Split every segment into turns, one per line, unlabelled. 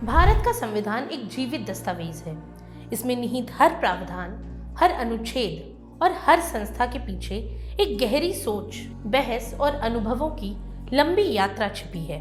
भारत का संविधान एक जीवित दस्तावेज है। इसमें निहित हर प्रावधान, हर अनुच्छेद और हर संस्था के पीछे एक गहरी सोच, बहस और अनुभवों की लंबी यात्रा छिपी है।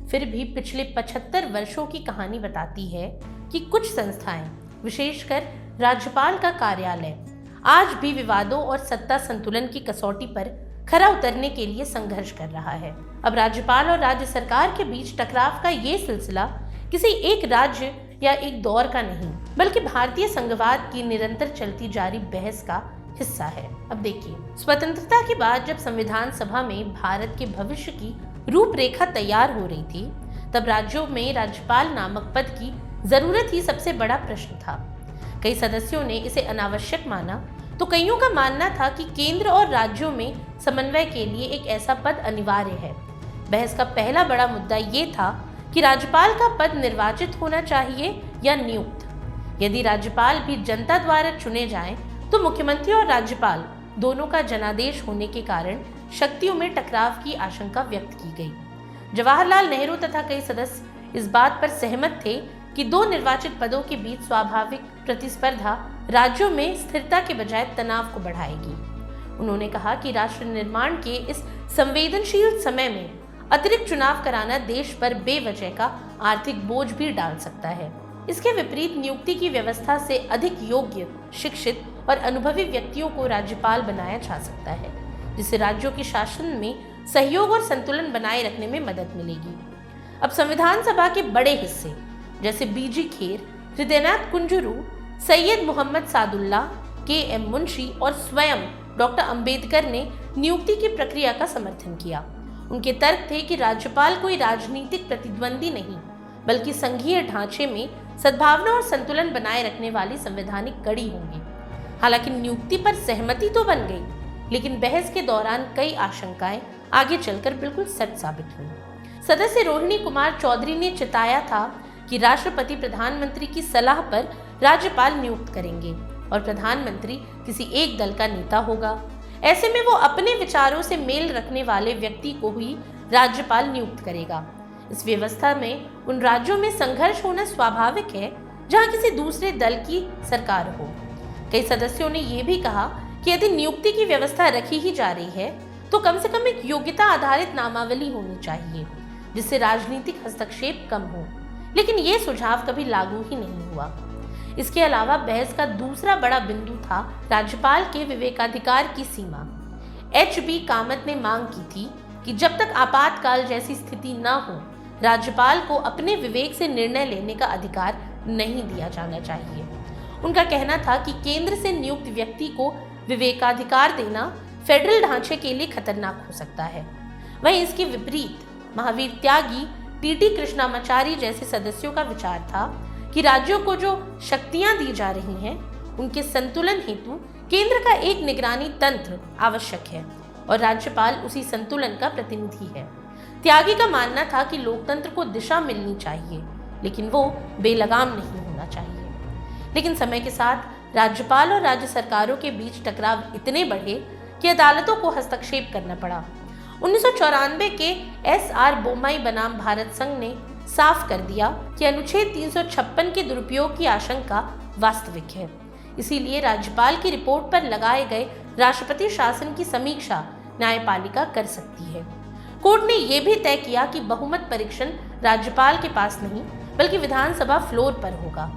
फिर भी पिछले 75 वर्षों की कहानी बताती है कि कुछ संस्थाएं, विशेषकर राज्यपाल का कार्यालय, आज भी विवादों और सत्ता संतुलन की कसौटी पर खरा उतरने के लिए संघर्ष कर रहा है। अब राज्यपाल और राज्य सरकार के बीच टकराव का ये सिलसिला किसी एक राज्य या एक दौर का नहीं, बल्कि भारतीय संघवाद की निरंतर चलती जारी बहस का हिस्सा है। अब देखिए, स्वतंत्रता के बाद जब संविधान सभा में भारत के भविष्य की रूपरेखा तैयार हो रही थी, तब राज्यों में राज्यपाल नामक पद की जरूरत ही सबसे बड़ा प्रश्न था। कई सदस्यों ने इसे अनावश्यक माना, तो कईयों का मानना था कि केंद्र और राज्यों में समन्वय के लिए एक ऐसा पद अनिवार्य है। बहस का पहला बड़ा मुद्दा ये था कि राज्यपाल का पद निर्वाचित होना चाहिए या नियुक्त। यदि राज्यपाल भी जनता द्वारा चुने जाएं, तो मुख्यमंत्री और राज्यपाल दोनों का जनादेश होने के कारण शक्तियों में टकराव की आशंका व्यक्त की गई। जवाहरलाल नेहरू तथा कई सदस्य इस बात पर सहमत थे कि दो निर्वाचित पदों के बीच स्वाभाविक प्रतिस्पर्धा राज्यों में स्थिरता के बजाय तनाव को बढ़ाएगी। उन्होंने कहा कि राष्ट्र निर्माण के इस संवेदनशील समय में अतिरिक्त चुनाव कराना देश पर बेवजह का आर्थिक बोझ भी डाल सकता है। इसके विपरीत नियुक्ति की व्यवस्था से अधिक योग्य, शिक्षित और अनुभवी व्यक्तियों को राज्यपाल बनाया जा सकता है, जिससे राज्यों के शासन में सहयोग और संतुलन बनाए रखने में मदद मिलेगी। अब संविधान सभा के बड़े हिस्से जैसे बीजी खेर, हृदयनाथ कुंजरू, सैयद मोहम्मद सादुल्ला, के.एम. मुंशी और स्वयं डॉक्टर अंबेडकर ने नियुक्ति की प्रक्रिया का समर्थन किया। उनके तर्क थे कि राज्यपाल कोई राजनीतिक प्रतिद्वंदी नहीं, बल्कि संघीय ढांचे में सद्भावना और संतुलन बनाए रखने वाली संवैधानिक कड़ी होंगी। हालांकि नियुक्ति पर सहमति तो बन गई, लेकिन बहस के दौरान कई आशंकाएं आगे चलकर बिल्कुल सच साबित हुई। सदस्य रोहिणी कुमार चौधरी ने चिताया था कि राष्ट्रपति प्रधानमंत्री की सलाह पर राज्यपाल नियुक्त करेंगे और प्रधानमंत्री किसी एक दल का नेता होगा। ऐसे में वो अपने विचारों से मेल रखने वाले व्यक्ति को ही राज्यपाल नियुक्त करेगा। इस व्यवस्था में उन राज्यों में संघर्ष होना स्वाभाविक है जहां किसी दूसरे दल की सरकार हो। कई सदस्यों ने यह भी कहा कि यदि नियुक्ति की व्यवस्था रखी ही जा रही है, तो कम से कम एक योग्यता आधारित नामावली होनी चाहिए, जिससे राजनीतिक हस्तक्षेप कम हो। लेकिन ये सुझाव कभी लागू ही नहीं हुआ। इसके अलावा बहस का दूसरा बड़ा बिंदु था राज्यपाल के विवेकाधिकार की सीमा। H.B. कामत ने मांग की थी कि जब तक आपातकाल जैसी स्थिति न हो, राज्यपाल को अपने विवेक से निर्णय लेने का अधिकार नहीं दिया जाना चाहिए। उनका कहना था कि केंद्र से नियुक्त व्यक्ति को विवेकाधिकार देना फेडरल ढांचे के लिए खतरनाक हो सकता है। वहीं इसके विपरीत महावीर त्यागी, टी.टी. कृष्णामाचारी जैसे सदस्यों का विचार था कि राज्यों को जो शक्तियां दी जा रही हैं, उनके संतुलन हेतु केंद्र का एक निगरानी तंत्र आवश्यक है और राज्यपाल उसी संतुलन का प्रतिनिधि है। त्यागी का मानना था कि लोकतंत्र को दिशा मिलनी चाहिए, लेकिन वो बेलगाम नहीं होना चाहिए। लेकिन समय के साथ राज्यपाल और राज्य सरकारों के बीच टकराव इतने बढ़े कि अदालतों को हस्तक्षेप करना पड़ा। 1994 के S.R. बोम्मई बनाम भारत संघ ने साफ कर दिया कि अनुच्छेद 356 के दुरुपयोग की आशंका वास्तविक है। इसीलिए राज्यपाल की रिपोर्ट पर लगाए गए राष्ट्रपति शासन की समीक्षा न्यायपालिका कर सकती है। कोर्ट ने यह भी तय किया कि बहुमत परीक्षण राज्यपाल के पास नहीं, बल्कि विधानसभा फ्लोर पर होगा।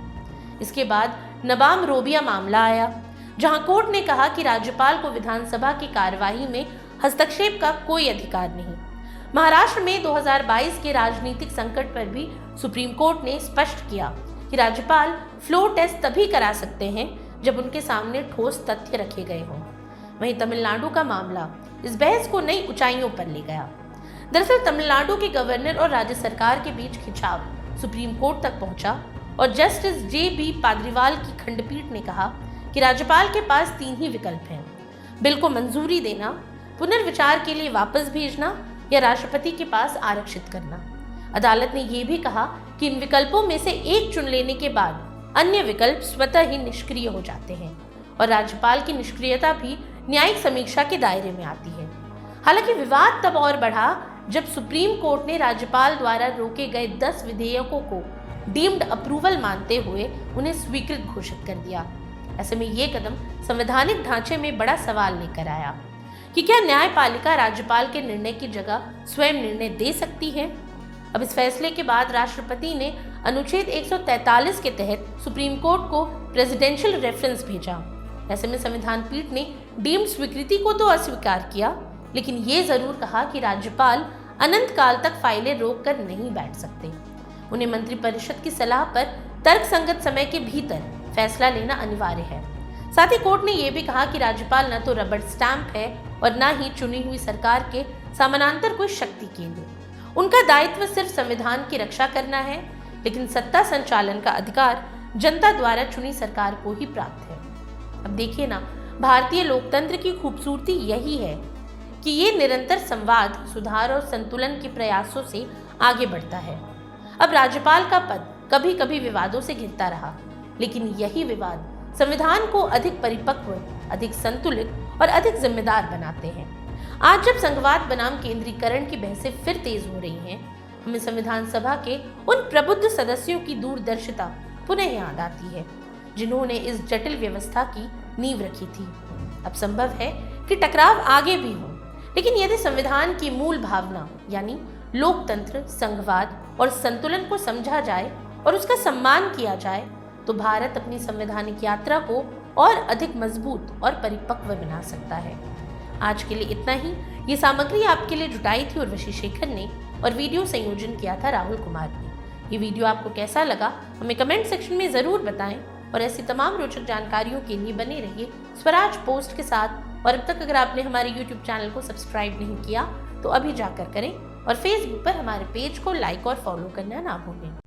इसके बाद नबाम रोबिया मामला आया, जहां कोर्ट ने कहा कि राज्यपाल को विधानसभा की कार्यवाही में हस्तक्षेप का कोई अधिकार नहीं। महाराष्ट्र में 2022 के राजनीतिक संकट पर भी सुप्रीम कोर्ट ने स्पष्ट किया कि राज्यपाल फ्लोर टेस्ट तभी करा सकते हैं जब उनके सामने ठोस तथ्य रखे गए हों। वहीं तमिलनाडु का मामला इस बहस को नई ऊंचाइयों पर ले गया। दरअसल तमिलनाडु के गवर्नर और राज्य सरकार के बीच खिंचाव सुप्रीम कोर्ट तक पहुंचा और जस्टिस J.B. पाद्रीवाल की खंडपीठ ने कहा कि राज्यपाल के पास 3 ही विकल्प हैं: बिल को मंजूरी देना, पुनर्विचार के लिए वापस भेजना या राष्ट्रपति के पास आरक्षित करना। अदालत ने यह भी कहा कि इन विकल्पों में से एक चुन लेने के बाद अन्य विकल्प स्वतः ही निष्क्रिय हो जाते हैं और राज्यपाल की निष्क्रियता भी न्यायिक समीक्षा के दायरे में आती है। हालांकि विवाद तब और बढ़ा जब सुप्रीम कोर्ट ने राज्यपाल द्वारा रोके गए 10 विधेयकों को डीम्ड अप्रूवल मानते हुए उन्हें स्वीकृत घोषित कर दिया। ऐसे में ये कदम संवैधानिक ढांचे में बड़ा सवाल लेकर आया कि क्या न्यायपालिका राज्यपाल के निर्णय की जगह स्वयं निर्णय दे सकती है। अब इस फैसले के बाद राष्ट्रपति ने अनुच्छेद 143 के तहत सुप्रीम कोर्ट को प्रेसिडेंशियल रेफरेंस भेजा। ऐसे में संविधान पीठ ने डीम्ड स्वीकृति को तो अस्वीकार किया, लेकिन ये जरूर कहा कि राज्यपाल अनंत काल तक फाइलें रोक कर नहीं बैठ सकते। उन्हें मंत्रिपरिषद की सलाह पर तर्कसंगत समय के भीतर फैसला लेना अनिवार्य है। साथ ही कोर्ट ने यह भी कहा कि राज्यपाल न तो रबर स्टैंप है और न ही चुनी हुई सरकार के समानांतर कोई शक्ति केंद्र। उनका दायित्व सिर्फ संविधान की रक्षा करना है, लेकिन सत्ता संचालन का अधिकार जनता द्वारा चुनी सरकार को ही प्राप्त है। अब देखिए ना, भारतीय लोकतंत्र की खूबसूरती यही है कि ये निरंतर संवाद, सुधार और संतुलन के प्रयासों से आगे बढ़ता है। अब राज्यपाल का पद कभी कभी विवादों से घिरता रहा, लेकिन यही विवाद संविधान को अधिक परिपक्व, अधिक संतुलित और अधिक जिम्मेदार बनाते हैं। आज जब संघवाद बनाम केंद्रीकरण की बहसें फिर तेज हो रही हैं, हमें संविधान सभा के उन प्रबुद्ध सदस्यों की दूरदर्शिता पुनः याद आती है, जिन्होंने इस जटिल व्यवस्था की नींव रखी थी। अब संभव है कि टकराव आगे भी हो, लेकिन यदि संविधान की मूल भावना यानी लोकतंत्र, संघवाद और संतुलन को समझा जाए और उसका सम्मान किया जाए, तो भारत अपनी संवैधानिक यात्रा को और अधिक मजबूत और परिपक्व बना सकता है। आज के लिए इतना ही। ये सामग्री आपके लिए जुटाई थी उर्वशी शेखर ने और वीडियो संयोजन किया था राहुल कुमार ने। ये वीडियो आपको कैसा लगा हमें कमेंट सेक्शन में ज़रूर बताएं और ऐसी तमाम रोचक जानकारियों के लिए बने रहिए स्वराज पोस्ट के साथ। और अब तक अगर आपने हमारे YouTube चैनल को सब्सक्राइब नहीं किया तो अभी जाकर करें और Facebook पर हमारे पेज को लाइक और फॉलो करना ना भूलें।